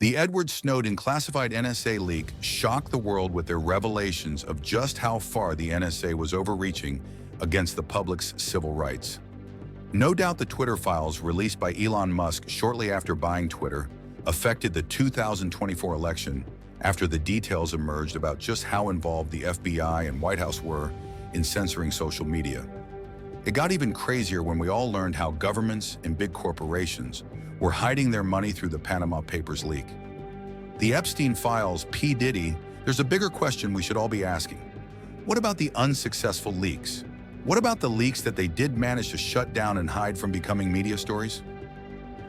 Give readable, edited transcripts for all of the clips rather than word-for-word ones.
The Edward Snowden classified NSA leak shocked the world with their revelations of just how far the NSA was overreaching against the public's civil rights. No doubt the Twitter files released by Elon Musk shortly after buying Twitter affected the 2024 election after the details emerged about just how involved the FBI and White House were in censoring social media. It got even crazier when we all learned how governments and big corporations were hiding their money through the Panama Papers leak. The Epstein files, P. Diddy, there's a bigger question we should all be asking. What about the unsuccessful leaks? What about the leaks that they did manage to shut down and hide from becoming media stories?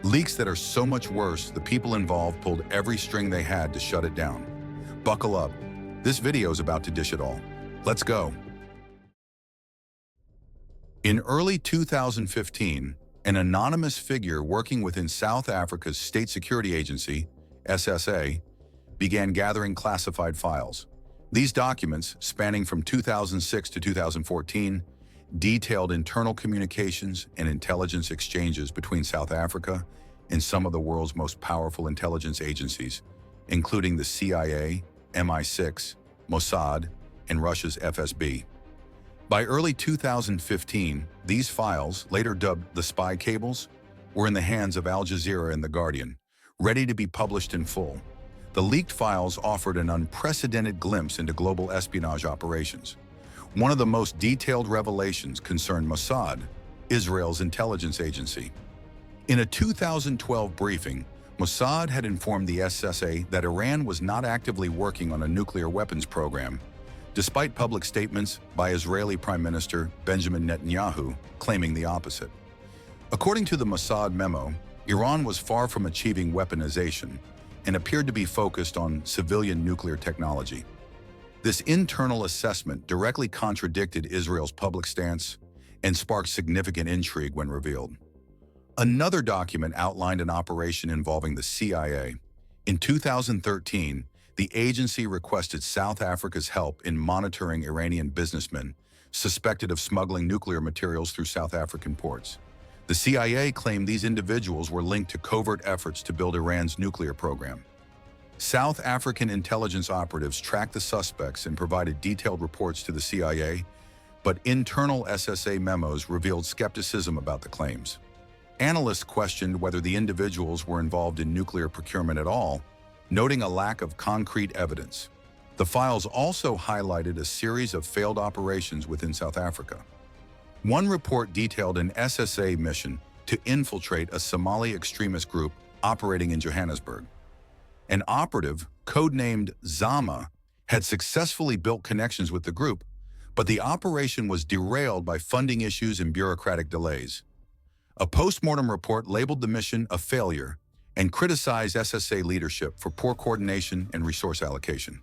Leaks that are so much worse, the people involved pulled every string they had to shut it down. Buckle up. This video is about to dish it all. Let's go. In early 2015, an anonymous figure working within South Africa's State Security Agency, SSA, began gathering classified files. These documents, spanning from 2006 to 2014, detailed internal communications and intelligence exchanges between South Africa and some of the world's most powerful intelligence agencies, including the CIA, MI6, Mossad, and Russia's FSB. By early 2015, these files, later dubbed the spy cables, were in the hands of Al Jazeera and The Guardian, ready to be published in full. The leaked files offered an unprecedented glimpse into global espionage operations. One of the most detailed revelations concerned Mossad, Israel's intelligence agency. In a 2012 briefing, Mossad had informed the SSA that Iran was not actively working on a nuclear weapons program, despite public statements by Israeli Prime Minister Benjamin Netanyahu claiming the opposite. According to the Mossad memo, Iran was far from achieving weaponization and appeared to be focused on civilian nuclear technology. This internal assessment directly contradicted Israel's public stance and sparked significant intrigue when revealed. Another document outlined an operation involving the CIA. In 2013, the agency requested South Africa's help in monitoring Iranian businessmen suspected of smuggling nuclear materials through South African ports. The CIA claimed these individuals were linked to covert efforts to build Iran's nuclear program. South African intelligence operatives tracked the suspects and provided detailed reports to the CIA, but internal SSA memos revealed skepticism about the claims. Analysts questioned whether the individuals were involved in nuclear procurement at all, noting a lack of concrete evidence. The files also highlighted a series of failed operations within South Africa. One report detailed an SSA mission to infiltrate a Somali extremist group operating in Johannesburg. An operative, codenamed Zama, had successfully built connections with the group, but the operation was derailed by funding issues and bureaucratic delays. A post-mortem report labeled the mission a failure and criticized SSA leadership for poor coordination and resource allocation.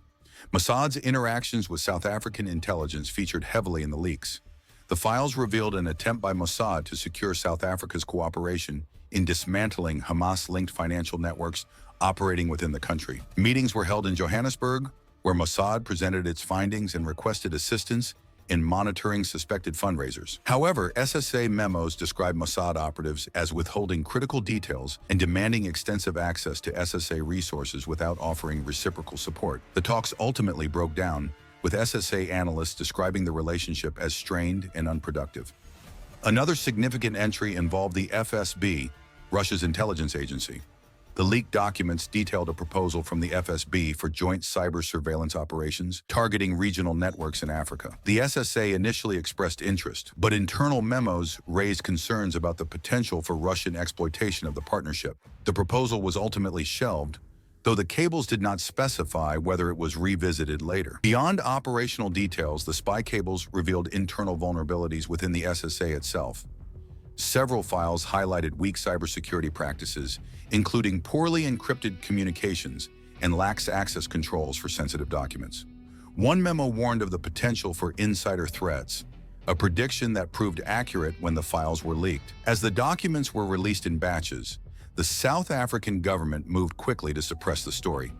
Mossad's interactions with South African intelligence featured heavily in the leaks. The files revealed an attempt by Mossad to secure South Africa's cooperation in dismantling Hamas-linked financial networks operating within the country. Meetings were held in Johannesburg, where Mossad presented its findings and requested assistance in monitoring suspected fundraisers. However, SSA memos describe Mossad operatives as withholding critical details and demanding extensive access to SSA resources without offering reciprocal support. The talks ultimately broke down, with SSA analysts describing the relationship as strained and unproductive. Another significant entry involved the FSB, Russia's intelligence agency. The leaked documents detailed a proposal from the FSB for joint cyber surveillance operations targeting regional networks in Africa. The SSA initially expressed interest, but internal memos raised concerns about the potential for Russian exploitation of the partnership. The proposal was ultimately shelved, though the cables did not specify whether it was revisited later. Beyond operational details, the spy cables revealed internal vulnerabilities within the SSA itself. Several files highlighted weak cybersecurity practices, including poorly encrypted communications and lax access controls for sensitive documents. One memo warned of the potential for insider threats, a prediction that proved accurate when the files were leaked. As the documents were released in batches, the South African government moved quickly to suppress the story.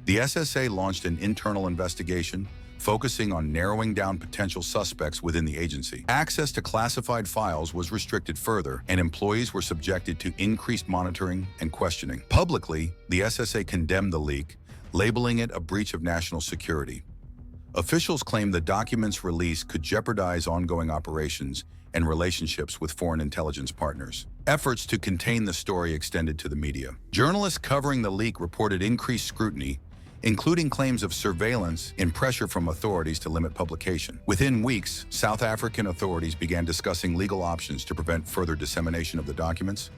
The SSA launched an internal investigation, focusing on narrowing down potential suspects within the agency. Access to classified files was restricted further, and employees were subjected to increased monitoring and questioning. Publicly, the SSA condemned the leak, labeling it a breach of national security. Officials claimed the documents' release could jeopardize ongoing operations and relationships with foreign intelligence partners. Efforts to contain the story extended to the media. Journalists covering the leak reported increased scrutiny, including claims of surveillance and pressure from authorities to limit publication. Within weeks, South African authorities began discussing legal options to prevent further dissemination of the documents,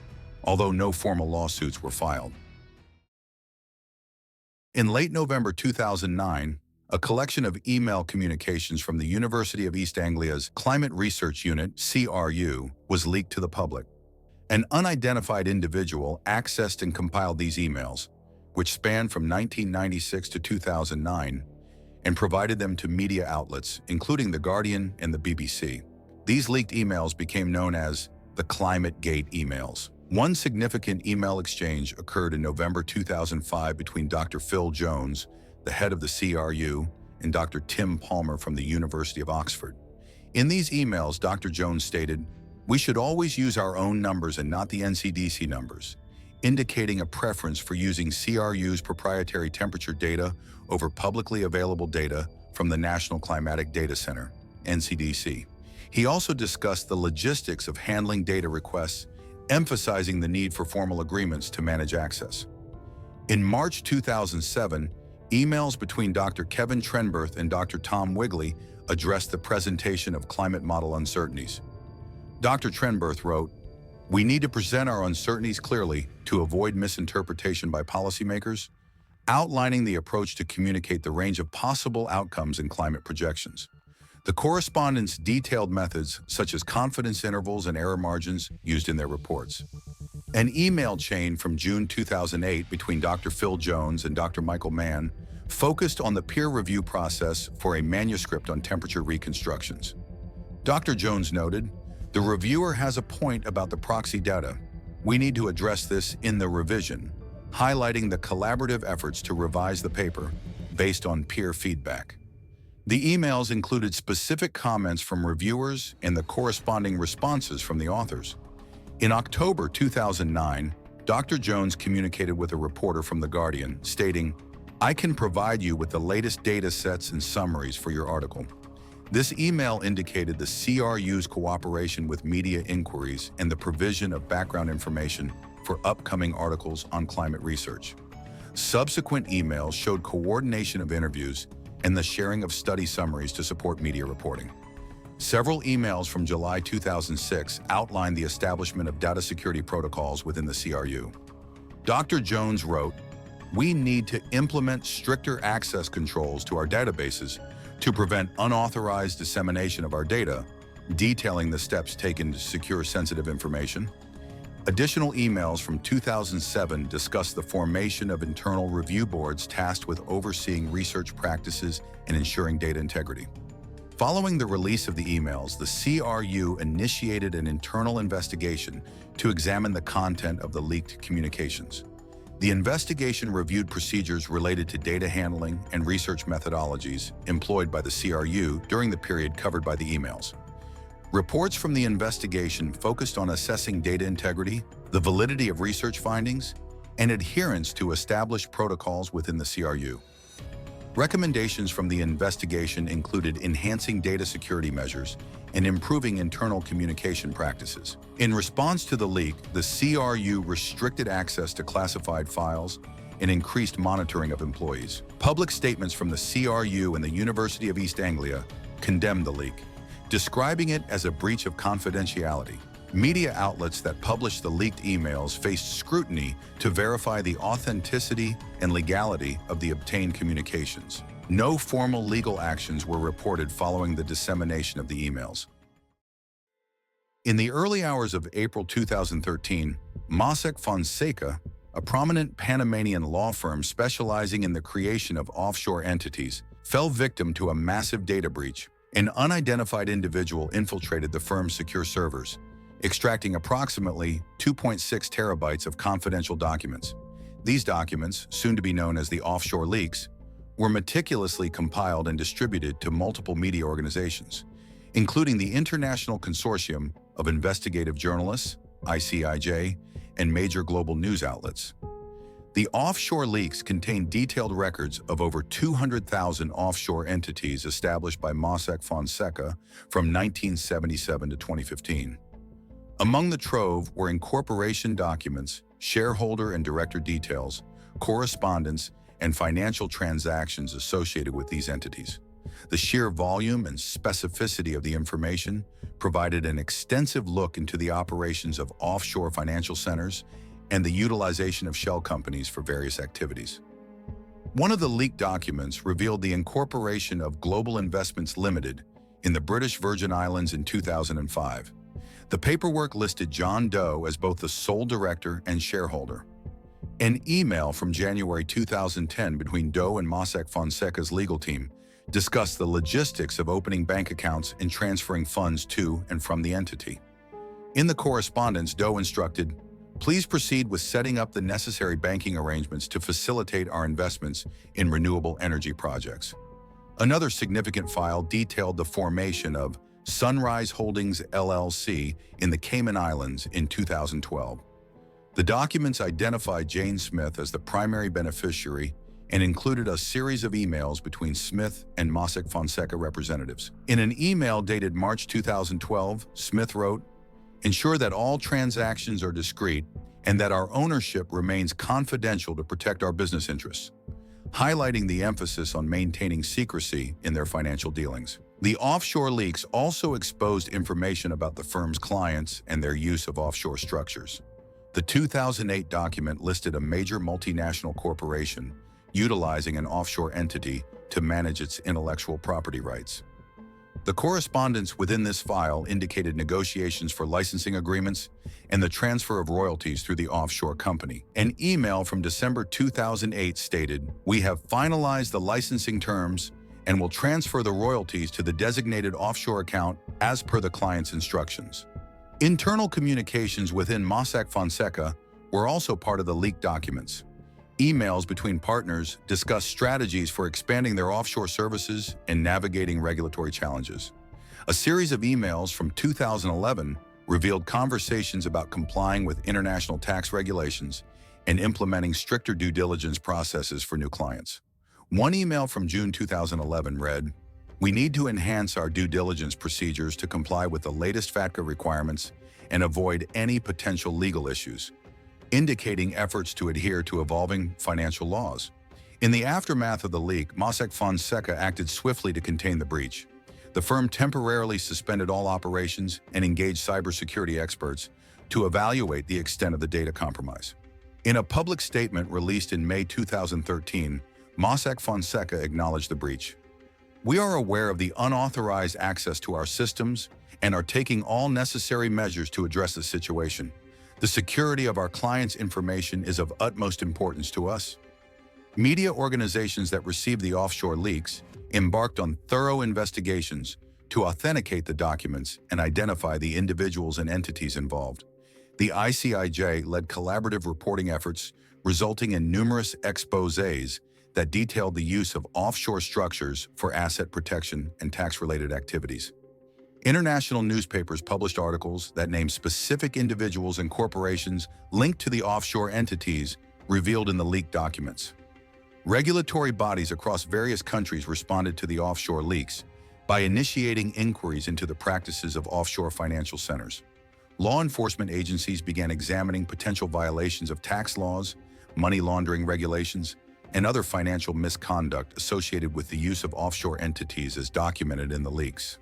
although no formal lawsuits were filed. In late November 2009, a collection of email communications from the University of East Anglia's Climate Research Unit, CRU, was leaked to the public. An unidentified individual accessed and compiled these emails, which spanned from 1996 to 2009, and provided them to media outlets, including The Guardian and the BBC. These leaked emails became known as the Climate Gate emails. One significant email exchange occurred in November 2005 between Dr. Phil Jones, the head of the CRU, and Dr. Tim Palmer from the University of Oxford. In these emails, Dr. Jones stated, "We should always use our own numbers and not the NCDC numbers," indicating a preference for using CRU's proprietary temperature data over publicly available data from the National Climatic Data Center, NCDC. He also discussed the logistics of handling data requests, emphasizing the need for formal agreements to manage access. In March 2007, emails between Dr. Kevin Trenberth and Dr. Tom Wigley addressed the presentation of climate model uncertainties. Dr. Trenberth wrote, "We need to present our uncertainties clearly to avoid misinterpretation by policymakers, outlining the approach to communicate the range of possible outcomes in climate projections. The correspondents detailed methods such as confidence intervals and error margins used in their reports." An email chain from June 2008 between Dr. Phil Jones and Dr. Michael Mann focused on the peer review process for a manuscript on temperature reconstructions. Dr. Jones noted, "The reviewer has a point about the proxy data. We need to address this in the revision," highlighting the collaborative efforts to revise the paper based on peer feedback. The emails included specific comments from reviewers and the corresponding responses from the authors. In October 2009, Dr. Jones communicated with a reporter from The Guardian, stating, "I can provide you with the latest data sets and summaries for your article." This email indicated the CRU's cooperation with media inquiries and the provision of background information for upcoming articles on climate research. Subsequent emails showed coordination of interviews and the sharing of study summaries to support media reporting. Several emails from July 2006 outlined the establishment of data security protocols within the CRU. Dr. Jones wrote, "We need to implement stricter access controls to our databases to prevent unauthorized dissemination of our data, detailing the steps taken to secure sensitive information." Additional emails from 2007 discussed the formation of internal review boards tasked with overseeing research practices and ensuring data integrity. Following the release of the emails, the CRU initiated an internal investigation to examine the content of the leaked communications. The investigation reviewed procedures related to data handling and research methodologies employed by the CRU during the period covered by the emails. Reports from the investigation focused on assessing data integrity, the validity of research findings, and adherence to established protocols within the CRU. Recommendations from the investigation included enhancing data security measures and improving internal communication practices. In response to the leak, the CRU restricted access to classified files and increased monitoring of employees. Public statements from the CRU and the University of East Anglia condemned the leak, describing it as a breach of confidentiality. Media outlets that published the leaked emails faced scrutiny to verify the authenticity and legality of the obtained communications. No formal legal actions were reported following the dissemination of the emails. In the early hours of April 2013, Mossack Fonseca, a prominent Panamanian law firm specializing in the creation of offshore entities, fell victim to a massive data breach. An unidentified individual infiltrated the firm's secure servers, extracting approximately 2.6 terabytes of confidential documents. These documents, soon to be known as the offshore leaks, were meticulously compiled and distributed to multiple media organizations, including the International Consortium of Investigative Journalists, ICIJ, and major global news outlets. The offshore leaks contain detailed records of over 200,000 offshore entities established by Mossack Fonseca from 1977 to 2015. Among the trove were incorporation documents, shareholder and director details, correspondence, and financial transactions associated with these entities. The sheer volume and specificity of the information provided an extensive look into the operations of offshore financial centers and the utilization of shell companies for various activities. One of the leaked documents revealed the incorporation of Global Investments Limited in the British Virgin Islands in 2005. The paperwork listed John Doe as both the sole director and shareholder. An email from January 2010 between Doe and Mossack Fonseca's legal team discussed the logistics of opening bank accounts and transferring funds to and from the entity. In the correspondence, Doe instructed, "Please proceed with setting up the necessary banking arrangements to facilitate our investments in renewable energy projects." Another significant file detailed the formation of Sunrise Holdings LLC in the Cayman Islands in 2012. The documents identified Jane Smith as the primary beneficiary and included a series of emails between Smith and Mossack Fonseca representatives. In an email dated March 2012, Smith wrote, "Ensure that all transactions are discreet and that our ownership remains confidential to protect our business interests," highlighting the emphasis on maintaining secrecy in their financial dealings. The offshore leaks also exposed information about the firm's clients and their use of offshore structures. The 2008 document listed a major multinational corporation utilizing an offshore entity to manage its intellectual property rights. The correspondence within this file indicated negotiations for licensing agreements and the transfer of royalties through the offshore company. An email from December 2008 stated, "We have finalized the licensing terms and will transfer the royalties to the designated offshore account as per the client's instructions." Internal communications within Mossack Fonseca were also part of the leaked documents. Emails between partners discussed strategies for expanding their offshore services and navigating regulatory challenges. A series of emails from 2011 revealed conversations about complying with international tax regulations and implementing stricter due diligence processes for new clients. One email from June 2011 read, "We need to enhance our due diligence procedures to comply with the latest FATCA requirements and avoid any potential legal issues," indicating efforts to adhere to evolving financial laws. In the aftermath of the leak, Mossack Fonseca acted swiftly to contain the breach. The firm temporarily suspended all operations and engaged cybersecurity experts to evaluate the extent of the data compromise. In a public statement released in May 2013, Mossack Fonseca acknowledged the breach. "We are aware of the unauthorized access to our systems and are taking all necessary measures to address the situation. The security of our clients' information is of utmost importance to us." Media organizations that received the offshore leaks embarked on thorough investigations to authenticate the documents and identify the individuals and entities involved. The ICIJ led collaborative reporting efforts, resulting in numerous exposés that detailed the use of offshore structures for asset protection and tax-related activities. International newspapers published articles that named specific individuals and corporations linked to the offshore entities revealed in the leaked documents. Regulatory bodies across various countries responded to the offshore leaks by initiating inquiries into the practices of offshore financial centers. Law enforcement agencies began examining potential violations of tax laws, money laundering regulations, and other financial misconduct associated with the use of offshore entities as documented in the leaks.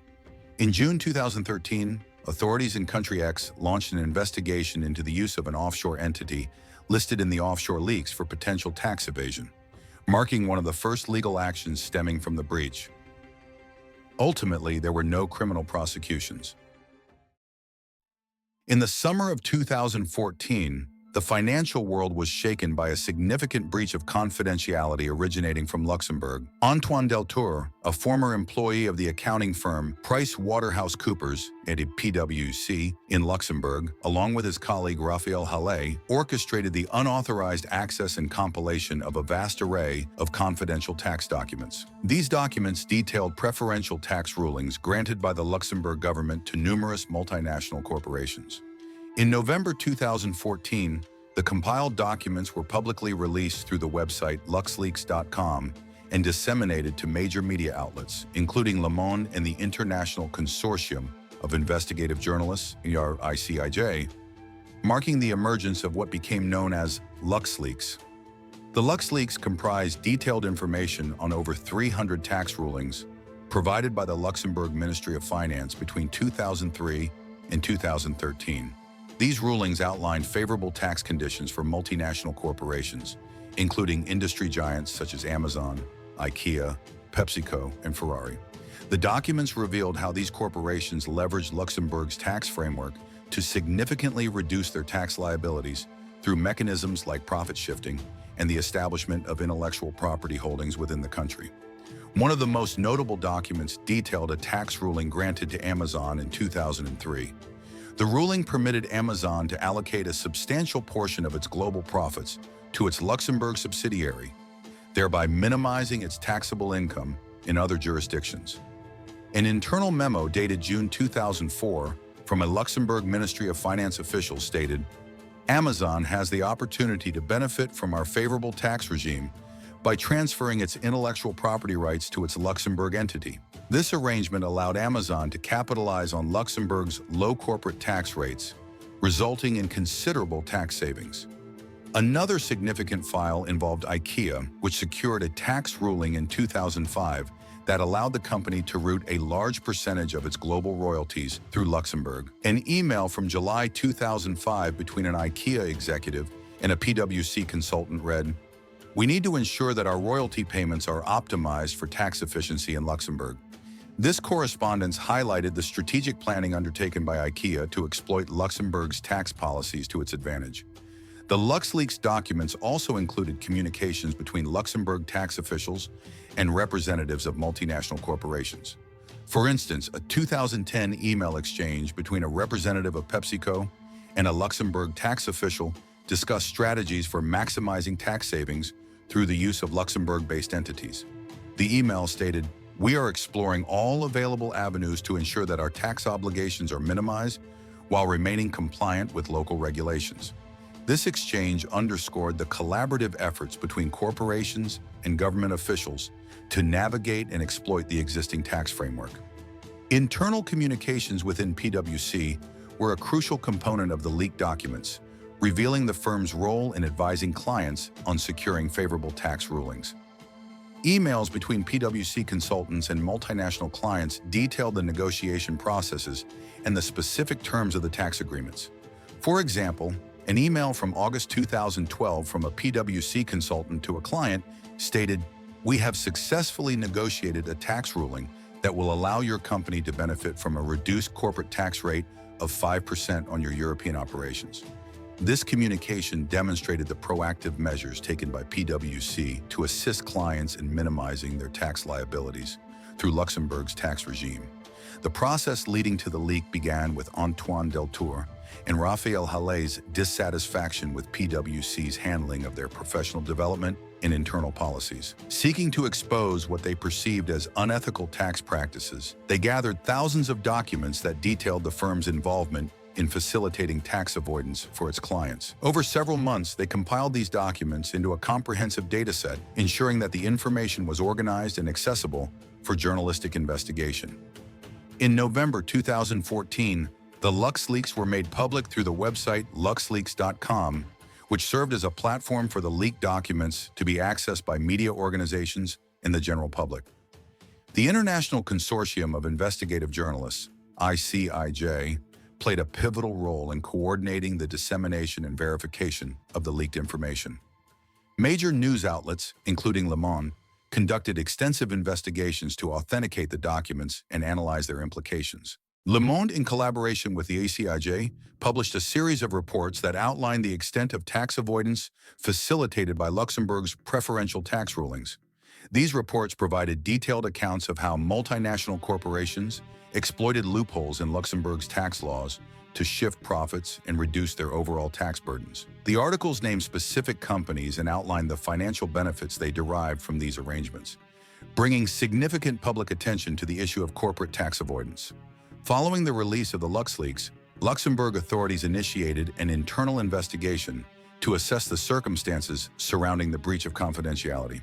In June 2013, authorities in Country X launched an investigation into the use of an offshore entity listed in the offshore leaks for potential tax evasion, marking one of the first legal actions stemming from the breach. Ultimately, there were no criminal prosecutions. In the summer of 2014, The financial world was shaken by a significant breach of confidentiality originating from Luxembourg. Antoine Deltour, a former employee of the accounting firm PricewaterhouseCoopers and PwC in Luxembourg, along with his colleague Raphael Halle, orchestrated the unauthorized access and compilation of a vast array of confidential tax documents. These documents detailed preferential tax rulings granted by the Luxembourg government to numerous multinational corporations. In November 2014, the compiled documents were publicly released through the website luxleaks.com and disseminated to major media outlets, including Le Monde and the International Consortium of Investigative Journalists, ICIJ, marking the emergence of what became known as LuxLeaks. The LuxLeaks comprised detailed information on over 300 tax rulings provided by the Luxembourg Ministry of Finance between 2003 and 2013. These rulings outlined favorable tax conditions for multinational corporations, including industry giants such as Amazon, IKEA, PepsiCo, and Ferrari. The documents revealed how these corporations leveraged Luxembourg's tax framework to significantly reduce their tax liabilities through mechanisms like profit shifting and the establishment of intellectual property holdings within the country. One of the most notable documents detailed a tax ruling granted to Amazon in 2003. The ruling permitted Amazon to allocate a substantial portion of its global profits to its Luxembourg subsidiary, thereby minimizing its taxable income in other jurisdictions. An internal memo dated June 2004 from a Luxembourg Ministry of Finance official stated, "Amazon has the opportunity to benefit from our favorable tax regime by transferring its intellectual property rights to its Luxembourg entity." This arrangement allowed Amazon to capitalize on Luxembourg's low corporate tax rates, resulting in considerable tax savings. Another significant file involved IKEA, which secured a tax ruling in 2005 that allowed the company to route a large percentage of its global royalties through Luxembourg. An email from July 2005 between an IKEA executive and a PwC consultant read, "We need to ensure that our royalty payments are optimized for tax efficiency in Luxembourg." This correspondence highlighted the strategic planning undertaken by IKEA to exploit Luxembourg's tax policies to its advantage. The LuxLeaks documents also included communications between Luxembourg tax officials and representatives of multinational corporations. For instance, a 2010 email exchange between a representative of PepsiCo and a Luxembourg tax official discussed strategies for maximizing tax savings through the use of Luxembourg-based entities. The email stated, "We are exploring all available avenues to ensure that our tax obligations are minimized while remaining compliant with local regulations." This exchange underscored the collaborative efforts between corporations and government officials to navigate and exploit the existing tax framework. Internal communications within PwC were a crucial component of the leaked documents, revealing the firm's role in advising clients on securing favorable tax rulings. Emails between PwC consultants and multinational clients detailed the negotiation processes and the specific terms of the tax agreements. For example, an email from August 2012 from a PwC consultant to a client stated, "We have successfully negotiated a tax ruling that will allow your company to benefit from a reduced corporate tax rate of 5% on your European operations." This communication demonstrated the proactive measures taken by PwC to assist clients in minimizing their tax liabilities through Luxembourg's tax regime. The process leading to the leak began with Antoine Deltour and Raphael Halle's dissatisfaction with PwC's handling of their professional development and internal policies. Seeking to expose what they perceived as unethical tax practices, they gathered thousands of documents that detailed the firm's involvement in facilitating tax avoidance for its clients. Over several months, they compiled these documents into a comprehensive dataset, ensuring that the information was organized and accessible for journalistic investigation. In November 2014, the LuxLeaks were made public through the website luxleaks.com, which served as a platform for the leaked documents to be accessed by media organizations and the general public. The International Consortium of Investigative Journalists, ICIJ, played a pivotal role in coordinating the dissemination and verification of the leaked information. Major news outlets, including Le Monde, conducted extensive investigations to authenticate the documents and analyze their implications. Le Monde, in collaboration with the ACIJ, published a series of reports that outlined the extent of tax avoidance facilitated by Luxembourg's preferential tax rulings. These reports provided detailed accounts of how multinational corporations exploited loopholes in Luxembourg's tax laws to shift profits and reduce their overall tax burdens. The articles named specific companies and outlined the financial benefits they derived from these arrangements, bringing significant public attention to the issue of corporate tax avoidance. Following the release of the LuxLeaks, Luxembourg authorities initiated an internal investigation to assess the circumstances surrounding the breach of confidentiality.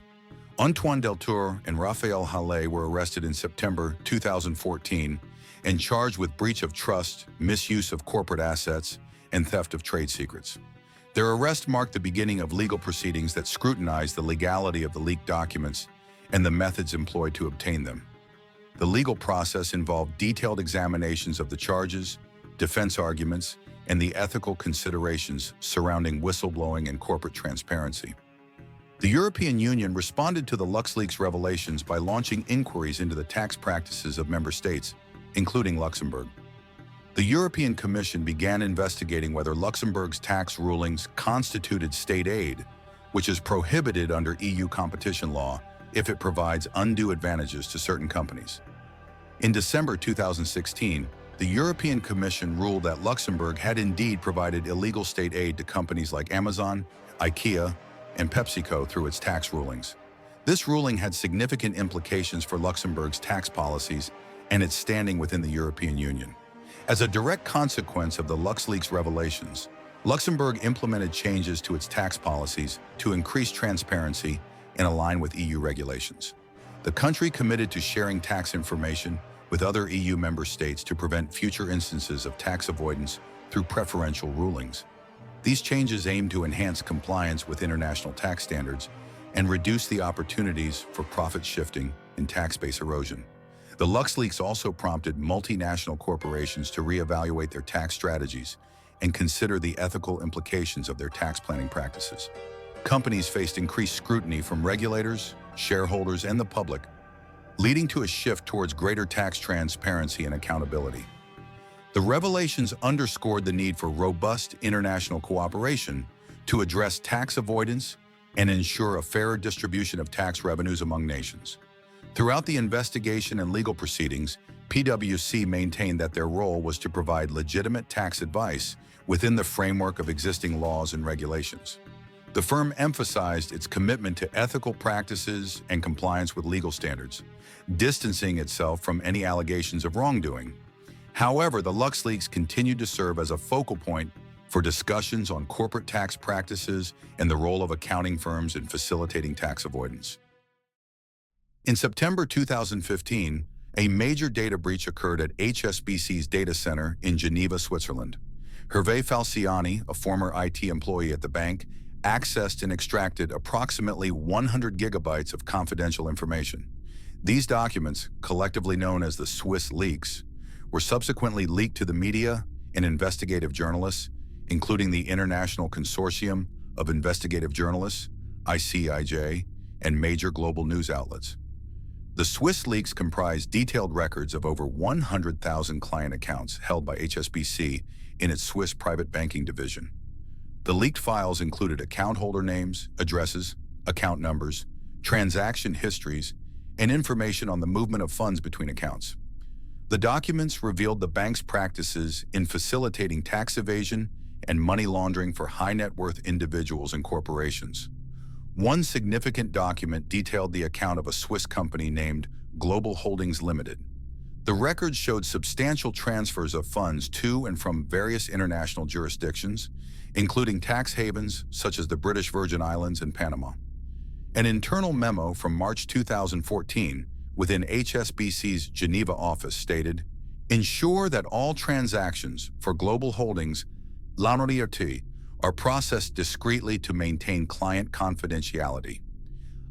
Antoine Deltour and Raphael Halle were arrested in September 2014 and charged with breach of trust, misuse of corporate assets, and theft of trade secrets. Their arrest marked the beginning of legal proceedings that scrutinized the legality of the leaked documents and the methods employed to obtain them. The legal process involved detailed examinations of the charges, defense arguments, and the ethical considerations surrounding whistleblowing and corporate transparency. The European Union responded to the LuxLeaks revelations by launching inquiries into the tax practices of member states, including Luxembourg. The European Commission began investigating whether Luxembourg's tax rulings constituted state aid, which is prohibited under EU competition law if it provides undue advantages to certain companies. In December 2016, the European Commission ruled that Luxembourg had indeed provided illegal state aid to companies like Amazon, IKEA, and PepsiCo through its tax rulings. This ruling had significant implications for Luxembourg's tax policies and its standing within the European Union. As a direct consequence of the LuxLeaks revelations, Luxembourg implemented changes to its tax policies to increase transparency and align with EU regulations. The country committed to sharing tax information with other EU member states to prevent future instances of tax avoidance through preferential rulings. These changes aim to enhance compliance with international tax standards and reduce the opportunities for profit shifting and tax base erosion. The LuxLeaks also prompted multinational corporations to reevaluate their tax strategies and consider the ethical implications of their tax planning practices. Companies faced increased scrutiny from regulators, shareholders, and the public, leading to a shift towards greater tax transparency and accountability. The revelations underscored the need for robust international cooperation to address tax avoidance and ensure a fairer distribution of tax revenues among nations. Throughout the investigation and legal proceedings, PwC maintained that their role was to provide legitimate tax advice within the framework of existing laws and regulations. The firm emphasized its commitment to ethical practices and compliance with legal standards, distancing itself from any allegations of wrongdoing. However, the LuxLeaks continued to serve as a focal point for discussions on corporate tax practices and the role of accounting firms in facilitating tax avoidance. In September 2015, a major data breach occurred at HSBC's data center in Geneva, Switzerland. Hervé Falciani, a former IT employee at the bank, accessed and extracted approximately 100 gigabytes of confidential information. These documents, collectively known as the Swiss leaks, were subsequently leaked to the media and investigative journalists, including the International Consortium of Investigative Journalists, ICIJ, and major global news outlets. The Swiss leaks comprise detailed records of over 100,000 client accounts held by HSBC in its Swiss private banking division. The leaked files included account holder names, addresses, account numbers, transaction histories, and information on the movement of funds between accounts. The documents revealed the bank's practices in facilitating tax evasion and money laundering for high net worth individuals and corporations. One significant document detailed the account of a Swiss company named Global Holdings Limited. The records showed substantial transfers of funds to and from various international jurisdictions, including tax havens such as the British Virgin Islands and Panama. An internal memo from March 2014 within HSBC's Geneva office stated, "Ensure that all transactions for Global Holdings L'Annuité are processed discreetly to maintain client confidentiality."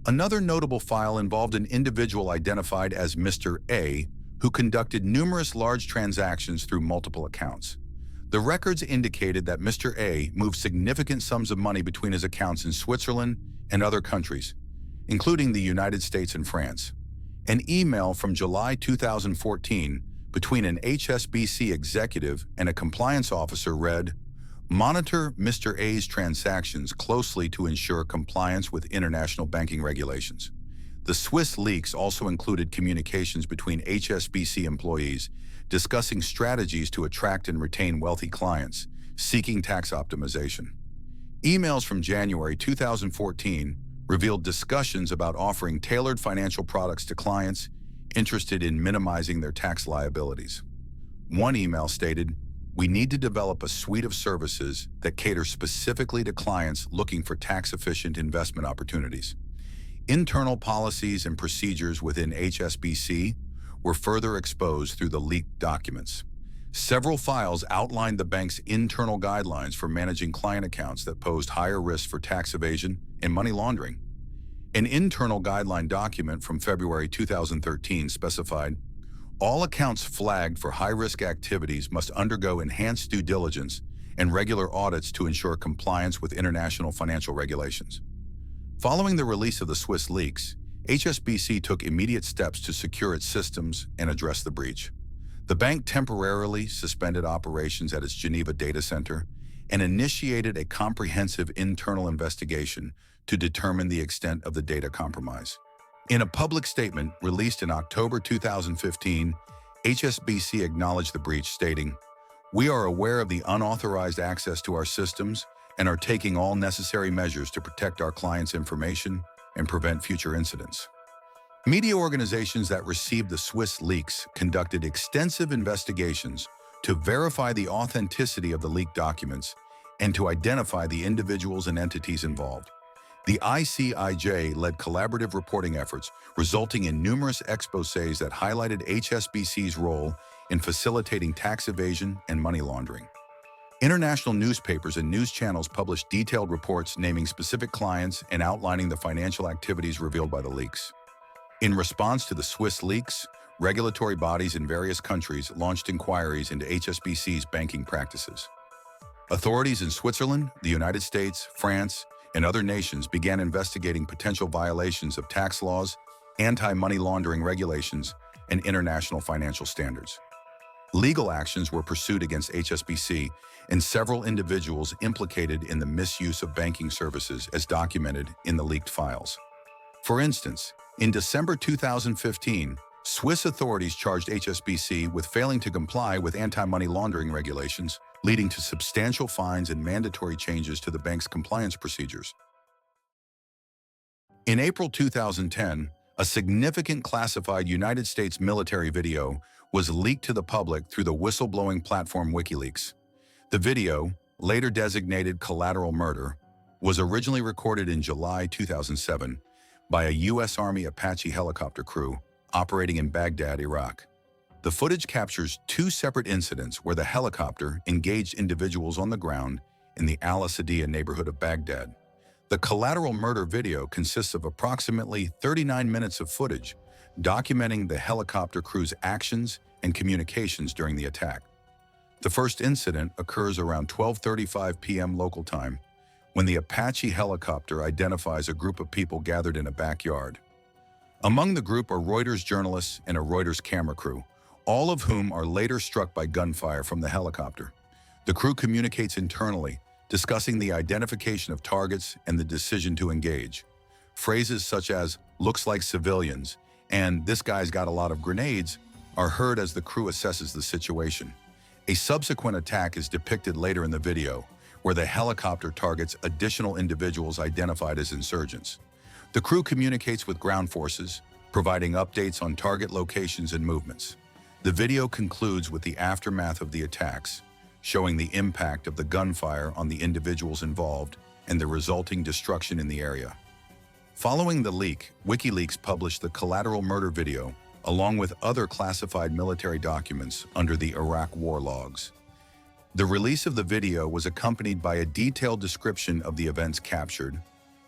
Another notable file involved an individual identified as Mr. A, who conducted numerous large transactions through multiple accounts. The records indicated that Mr. A moved significant sums of money between his accounts in Switzerland and other countries, including the United States and France. An email from July 2014 between an HSBC executive and a compliance officer read, "Monitor Mr. A's transactions closely to ensure compliance with international banking regulations." The Swiss leaks also included communications between HSBC employees discussing strategies to attract and retain wealthy clients, seeking tax optimization. Emails from January 2014 revealed discussions about offering tailored financial products to clients interested in minimizing their tax liabilities. One email stated, "We need to develop a suite of services that cater specifically to clients looking for tax-efficient investment opportunities." Internal policies and procedures within HSBC were further exposed through the leaked documents. Several files outlined the bank's internal guidelines for managing client accounts that posed higher risks for tax evasion and money laundering. An internal guideline document from February 2013 specified, "All accounts flagged for high-risk activities must undergo enhanced due diligence and regular audits to ensure compliance with international financial regulations." Following the release of the Swiss leaks, HSBC took immediate steps to secure its systems and address the breach. The bank temporarily suspended operations at its Geneva data center and initiated a comprehensive internal investigation to determine the extent of the data compromise. In a public statement released in October 2015, HSBC acknowledged the breach, stating, "We are aware of the unauthorized access to our systems and are taking all necessary measures to protect our clients' information and prevent future incidents." Media organizations that received the Swiss leaks conducted extensive investigations to verify the authenticity of the leaked documents and to identify the individuals and entities involved. The ICIJ led collaborative reporting efforts, resulting in numerous exposés that highlighted HSBC's role in facilitating tax evasion and money laundering. International newspapers and news channels published detailed reports naming specific clients and outlining the financial activities revealed by the leaks. In response to the Swiss leaks, regulatory bodies in various countries launched inquiries into HSBC's banking practices. Authorities in Switzerland, the United States, France, and other nations began investigating potential violations of tax laws, anti-money laundering regulations, and international financial standards. Legal actions were pursued against HSBC and several individuals implicated in the misuse of banking services as documented in the leaked files. For instance, in December 2015, Swiss authorities charged HSBC with failing to comply with anti-money laundering regulations, leading to substantial fines and mandatory changes to the bank's compliance procedures. In April 2010, a significant classified United States military video was leaked to the public through the whistleblowing platform WikiLeaks. The video, later designated Collateral Murder, was originally recorded in July 2007 by a U.S. Army Apache helicopter crew operating in Baghdad, Iraq. The footage captures two separate incidents where the helicopter engaged individuals on the ground in the Al-Asadiyah neighborhood of Baghdad. The Collateral Murder video consists of approximately 39 minutes of footage documenting the helicopter crew's actions and communications during the attack. The first incident occurs around 12:35 p.m. local time, when the Apache helicopter identifies a group of people gathered in a backyard. Among the group are Reuters journalists and a Reuters camera crew, all of whom are later struck by gunfire from the helicopter. The crew communicates internally, discussing the identification of targets and the decision to engage. Phrases such as, "looks like civilians," and "this guy's got a lot of grenades," are heard as the crew assesses the situation. A subsequent attack is depicted later in the video, where the helicopter targets additional individuals identified as insurgents. The crew communicates with ground forces, providing updates on target locations and movements. The video concludes with the aftermath of the attacks, showing the impact of the gunfire on the individuals involved and the resulting destruction in the area. Following the leak, WikiLeaks published the Collateral Murder video, along with other classified military documents under the Iraq war logs. The release of the video was accompanied by a detailed description of the events captured,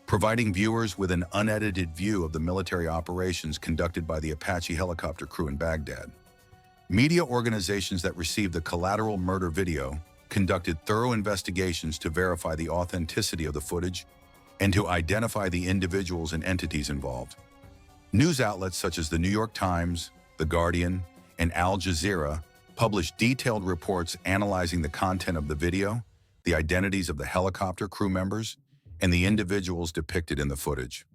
providing viewers with an unedited view of the military operations conducted by the Apache helicopter crew in Baghdad. Media organizations that received the Collateral Murder video conducted thorough investigations to verify the authenticity of the footage and to identify the individuals and entities involved. News outlets such as the New York Times, The Guardian, and Al Jazeera published detailed reports analyzing the content of the video, the identities of the helicopter crew members, and the individuals depicted in the footage.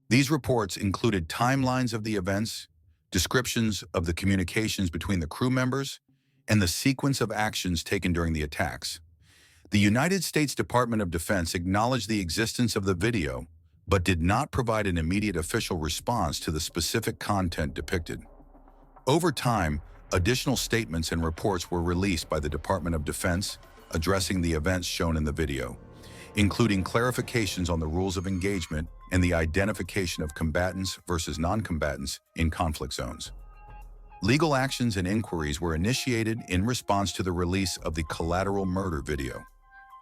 These reports included timelines of the events, descriptions of the communications between the crew members, and the sequence of actions taken during the attacks. The United States Department of Defense acknowledged the existence of the video, but did not provide an immediate official response to the specific content depicted. Over time, additional statements and reports were released by the Department of Defense addressing the events shown in the video, including clarifications on the rules of engagement and the identification of combatants versus non-combatants in conflict zones. Legal actions and inquiries were initiated in response to the release of the collateral murder video.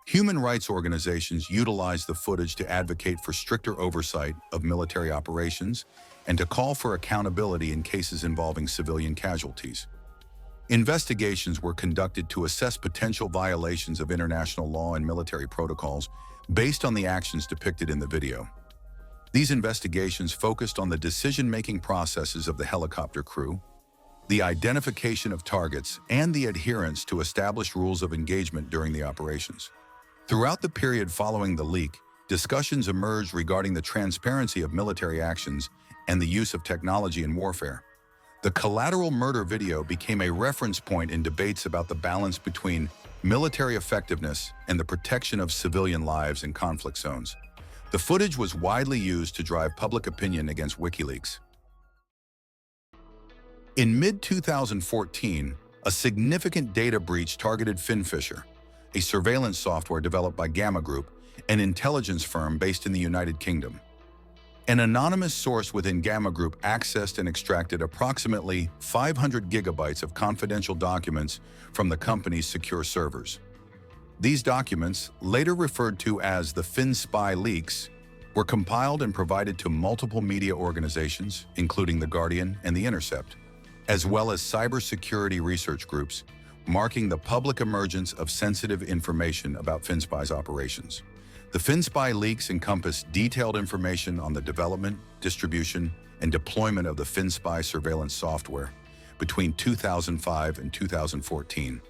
Human rights organizations utilized the footage to advocate for stricter oversight of military operations and to call for accountability in cases involving civilian casualties. Investigations were conducted to assess potential violations of international law and military protocols based on the actions depicted in the video. These investigations focused on the decision-making processes of the helicopter crew, the identification of targets, and the adherence to established rules of engagement during the operations. Throughout the period following the leak, discussions emerged regarding the transparency of military actions and the use of technology in warfare. The collateral murder video became a reference point in debates about the balance between military effectiveness and the protection of civilian lives in conflict zones. The footage was widely used to drive public opinion against WikiLeaks. In mid-2014, a significant data breach targeted FinFisher, a surveillance software developed by Gamma Group, an intelligence firm based in the United Kingdom. An anonymous source within Gamma Group accessed and extracted approximately 500 gigabytes of confidential documents from the company's secure servers. These documents, later referred to as the FinSpy leaks, were compiled and provided to multiple media organizations, including The Guardian and The Intercept, as well as cybersecurity research groups, marking the public emergence of sensitive information about FinSpy's operations. The FinSpy leaks encompass detailed information on the development, distribution, and deployment of the FinSpy surveillance software between 2005 and 2014.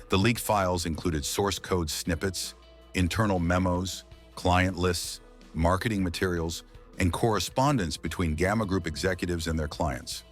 The leaked files included source code snippets, internal memos, client lists, marketing materials, and correspondence between Gamma Group executives and their clients.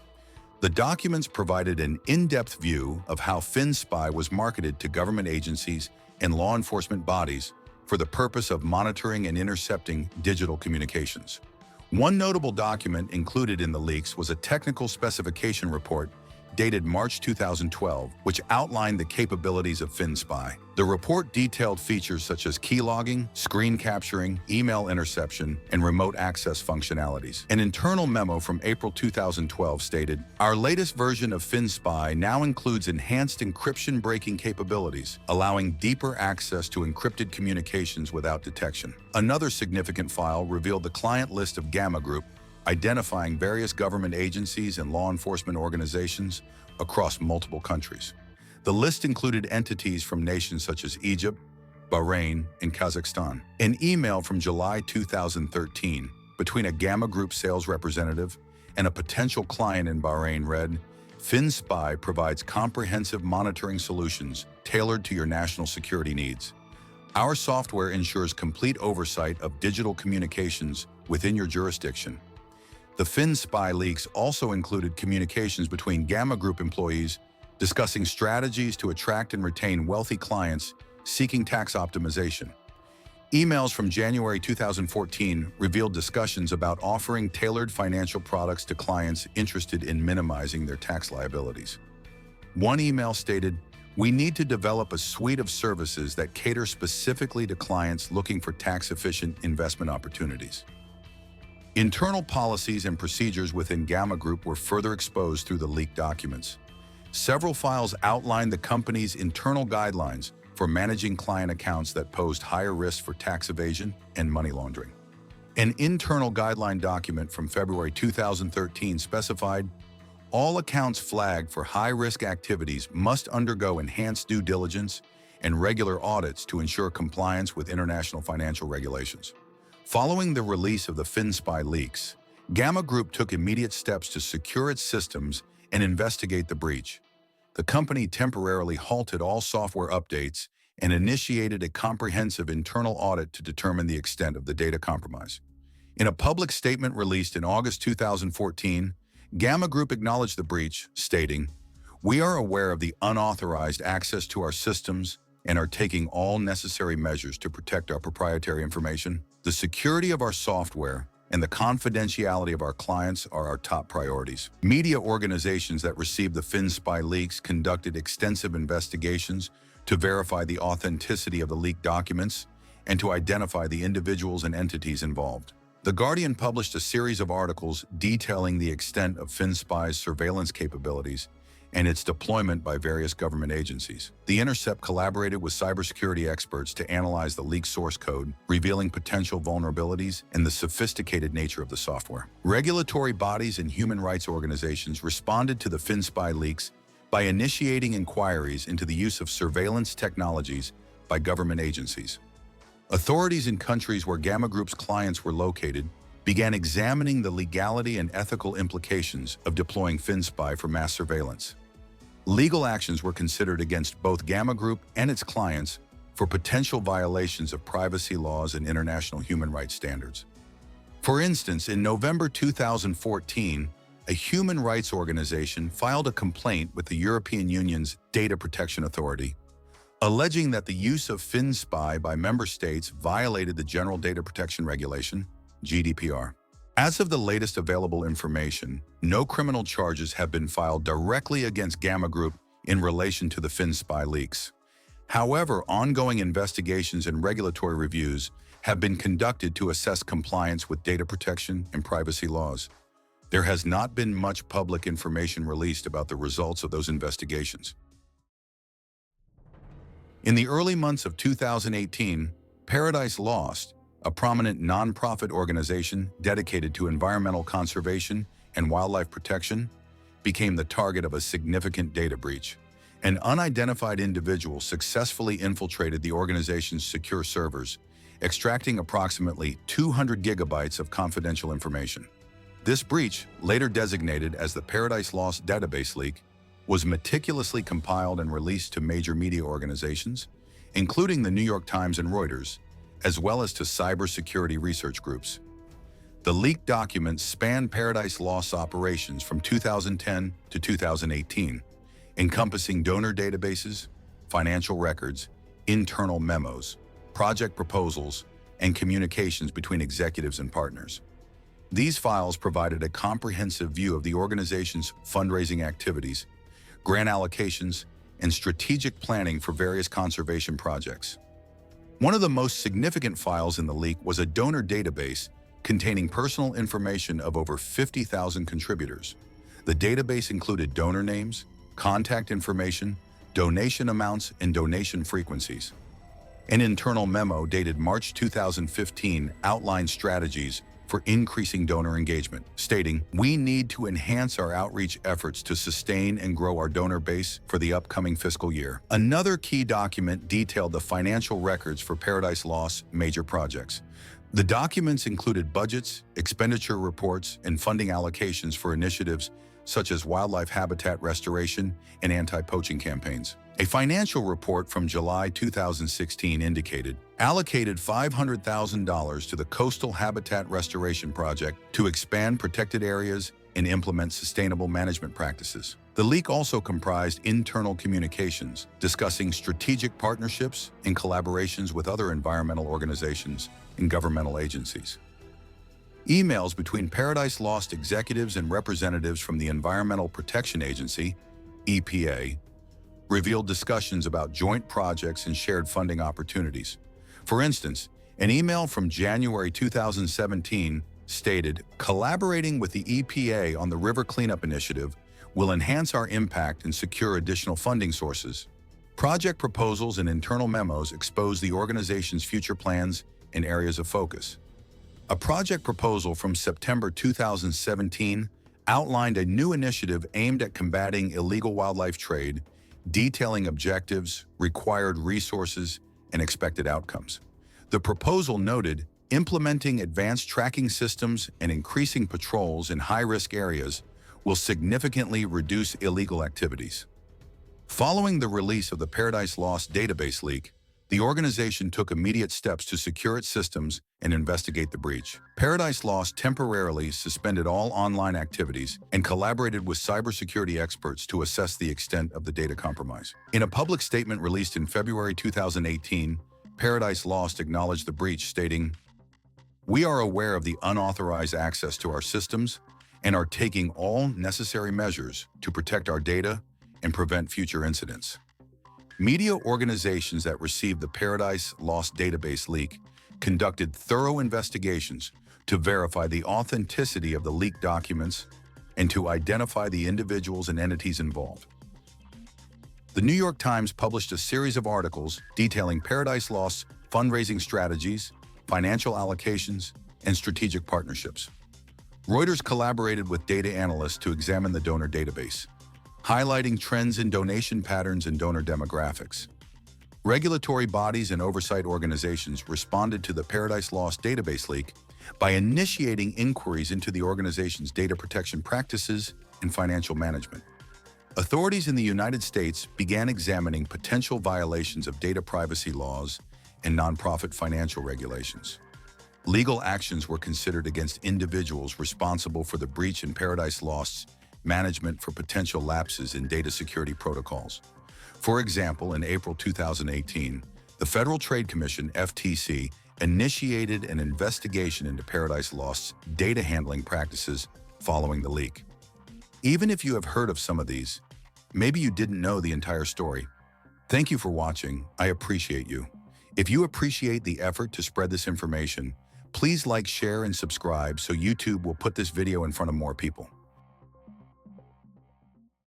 The documents provided an in-depth view of how FinSpy was marketed to government agencies and law enforcement bodies for the purpose of monitoring and intercepting digital communications. One notable document included in the leaks was a technical specification report dated March 2012, which outlined the capabilities of FinSpy. The report detailed features such as keylogging, screen capturing, email interception, and remote access functionalities. An internal memo from April 2012 stated, "Our latest version of FinSpy now includes enhanced encryption breaking capabilities, allowing deeper access to encrypted communications without detection." Another significant file revealed the client list of Gamma Group, identifying various government agencies and law enforcement organizations across multiple countries. The list included entities from nations such as Egypt, Bahrain, and Kazakhstan. An email from July 2013 between a Gamma Group sales representative and a potential client in Bahrain read, "FinSpy provides comprehensive monitoring solutions tailored to your national security needs. Our software ensures complete oversight of digital communications within your jurisdiction." The FinSpy leaks also included communications between Gamma Group employees discussing strategies to attract and retain wealthy clients seeking tax optimization. Emails from January 2014 revealed discussions about offering tailored financial products to clients interested in minimizing their tax liabilities. One email stated, "We need to develop a suite of services that cater specifically to clients looking for tax-efficient investment opportunities." Internal policies and procedures within Gamma Group were further exposed through the leaked documents. Several files outlined the company's internal guidelines for managing client accounts that posed higher risks for tax evasion and money laundering. An internal guideline document from February 2013 specified, "All accounts flagged for high-risk activities must undergo enhanced due diligence and regular audits to ensure compliance with international financial regulations." Following the release of the FinSpy leaks, Gamma Group took immediate steps to secure its systems and investigate the breach. The company temporarily halted all software updates and initiated a comprehensive internal audit to determine the extent of the data compromise. In a public statement released in August 2014, Gamma Group acknowledged the breach, stating, "We are aware of the unauthorized access to our systems and are taking all necessary measures to protect our proprietary information. The security of our software and the confidentiality of our clients are our top priorities." Media organizations that received the FinSpy leaks conducted extensive investigations to verify the authenticity of the leaked documents and to identify the individuals and entities involved. The Guardian published a series of articles detailing the extent of FinSpy's surveillance capabilities and its deployment by various government agencies. The Intercept collaborated with cybersecurity experts to analyze the leaked source code, revealing potential vulnerabilities and the sophisticated nature of the software. Regulatory bodies and human rights organizations responded to the FinSpy leaks by initiating inquiries into the use of surveillance technologies by government agencies. Authorities in countries where Gamma Group's clients were located began examining the legality and ethical implications of deploying FinSpy for mass surveillance. Legal actions were considered against both Gamma Group and its clients for potential violations of privacy laws and international human rights standards. For instance, in November 2014, a human rights organization filed a complaint with the European Union's Data Protection Authority, alleging that the use of FinSpy by member states violated the General Data Protection Regulation, GDPR. As of the latest available information, no criminal charges have been filed directly against Gamma Group in relation to the FinSpy leaks. However, ongoing investigations and regulatory reviews have been conducted to assess compliance with data protection and privacy laws. There has not been much public information released about the results of those investigations. In the early months of 2018, Paradise Lost, a prominent nonprofit organization dedicated to environmental conservation and wildlife protection, became the target of a significant data breach. An unidentified individual successfully infiltrated the organization's secure servers, extracting approximately 200 gigabytes of confidential information. This breach, later designated as the Paradise Lost database leak, was meticulously compiled and released to major media organizations, including the New York Times and Reuters, as well as to cybersecurity research groups. The leaked documents span Paradise Lost's operations from 2010 to 2018, encompassing donor databases, financial records, internal memos, project proposals, and communications between executives and partners. These files provided a comprehensive view of the organization's fundraising activities, grant allocations, and strategic planning for various conservation projects. One of the most significant files in the leak was a donor database containing personal information of over 50,000 contributors. The database included donor names, contact information, donation amounts, and donation frequencies. An internal memo dated March 2015 outlined strategies for increasing donor engagement, stating, "We need to enhance our outreach efforts to sustain and grow our donor base for the upcoming fiscal year." Another key document detailed the financial records for Paradise Lost's major projects. The documents included budgets, expenditure reports, and funding allocations for initiatives such as wildlife habitat restoration and anti-poaching campaigns. A financial report from July 2016 indicated allocated $500,000 to the Coastal Habitat Restoration Project to expand protected areas and implement sustainable management practices. The leak also comprised internal communications discussing strategic partnerships and collaborations with other environmental organizations and governmental agencies. Emails between Paradise Lost executives and representatives from the Environmental Protection Agency, EPA, revealed discussions about joint projects and shared funding opportunities. For instance, an email from January 2017 stated, "Collaborating with the EPA on the River Cleanup Initiative will enhance our impact and secure additional funding sources." Project proposals and internal memos expose the organization's future plans and areas of focus. A project proposal from September 2017 outlined a new initiative aimed at combating illegal wildlife trade, detailing objectives, required resources, and expected outcomes. The proposal noted Implementing advanced tracking systems and increasing patrols in high-risk areas will significantly reduce illegal activities. Following the release of the Paradise Lost database leak, the organization took immediate steps to secure its systems and investigate the breach. Paradise Lost temporarily suspended all online activities and collaborated with cybersecurity experts to assess the extent of the data compromise. In a public statement released in February 2018, Paradise Lost acknowledged the breach, stating, "We are aware of the unauthorized access to our systems and are taking all necessary measures to protect our data and prevent future incidents." Media organizations that received the Paradise Lost database leak conducted thorough investigations to verify the authenticity of the leaked documents and to identify the individuals and entities involved. The New York Times published a series of articles detailing Paradise Lost's fundraising strategies, financial allocations, and strategic partnerships. Reuters collaborated with data analysts to examine the donor database, highlighting trends in donation patterns and donor demographics. Regulatory bodies and oversight organizations responded to the Paradise Lost database leak by initiating inquiries into the organization's data protection practices and financial management. Authorities in the United States began examining potential violations of data privacy laws and nonprofit financial regulations. Legal actions were considered against individuals responsible for the breach in Paradise Lost's management for potential lapses in data security protocols. For example, in April 2018, the Federal Trade Commission, FTC, initiated an investigation into Paradise Lost's data handling practices following the leak. Even if you have heard of some of these, maybe you didn't know the entire story. Thank you for watching. I appreciate you. If you appreciate the effort to spread this information, please like, share, and subscribe so YouTube will put this video in front of more people.